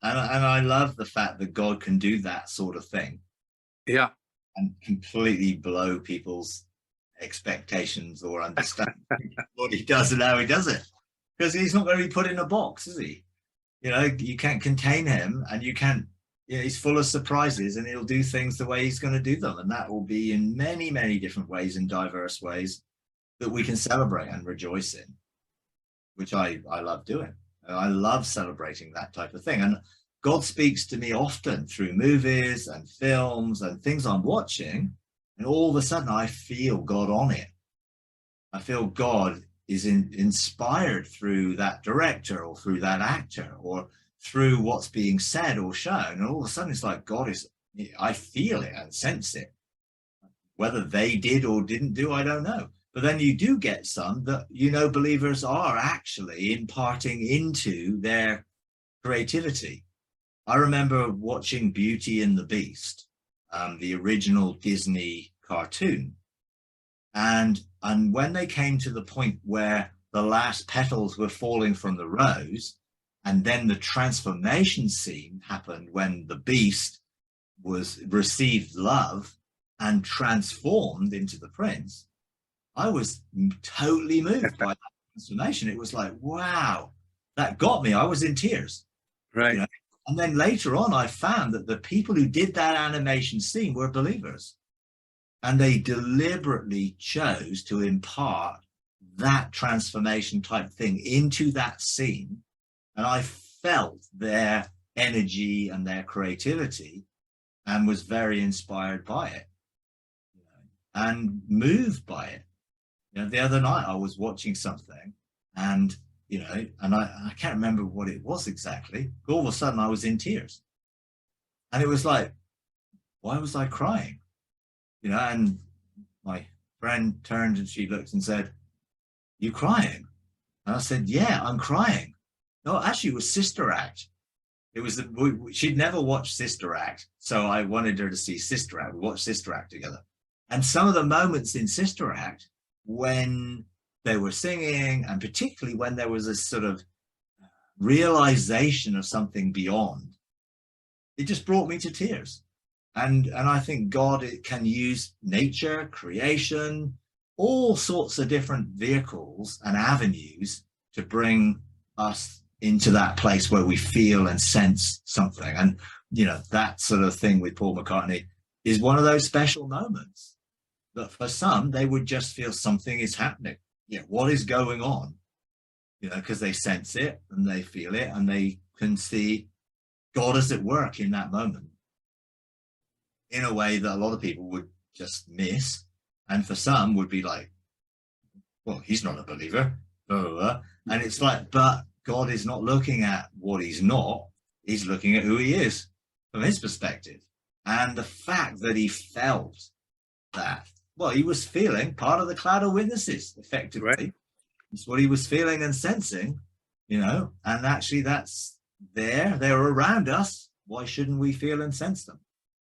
And I love the fact that God can do that sort of thing Yeah. and completely blow people's expectations or understanding what he does and how he does it. Because he's not going to be put in a box, is he? You know, you can't contain him, and you can't. You know, he's full of surprises, and he'll do things the way he's going to do them, and that will be in many, many different ways, in diverse ways that we can celebrate and rejoice in, which I love doing. I love celebrating that type of thing, and God speaks to me often through movies and films and things I'm watching, and all of a sudden I feel God on it. I feel God is inspired through that director or through that actor or through what's being said or shown. And all of a sudden it's like God is, I feel it and sense it. Whether they did or didn't do, I don't know. But then you do get some that, you know, believers are actually imparting into their creativity. I remember watching Beauty and the Beast, the original Disney cartoon. And when they came to the point where the last petals were falling from the rose, and then the transformation scene happened when the beast was received love and transformed into the prince, I was totally moved by that transformation. It was like, wow, that got me. I was in tears. Right. You know? And then later on, I found that the people who did that animation scene were believers. And they deliberately chose to impart that transformation type thing into that scene. And I felt their energy and their creativity and was very inspired by it, you know, and moved by it. You know, the other night I was watching something and, you know, and I can't remember what it was exactly. All of a sudden I was in tears. And it was like, why was I crying? You know, and my friend turned and she looked and said, "You crying?" And I said, "Yeah, I'm crying." No, actually, it was Sister Act. It was she'd never watched Sister Act, so I wanted her to see Sister Act. We watched Sister Act together, and some of the moments in Sister Act when they were singing, and particularly when there was a sort of realization of something beyond, it just brought me to tears. And I think God can use nature, creation, all sorts of different vehicles and avenues to bring us into that place where we feel and sense something. And, you know, that sort of thing with Paul McCartney is one of those special moments that for some, they would just feel something is happening. Yeah, what is going on? You know, because they sense it and they feel it and they can see God is at work in that moment in a way that a lot of people would just miss. And for some would be like, well, he's not a believer. Blah, blah, blah. And it's like, but God is not looking at what he's not. He's looking at who he is from his perspective. And the fact that he felt that, well, he was feeling part of the cloud of witnesses, effectively. Right. It's what he was feeling and sensing, you know, and actually that's there. They're around us. Why shouldn't we feel and sense them?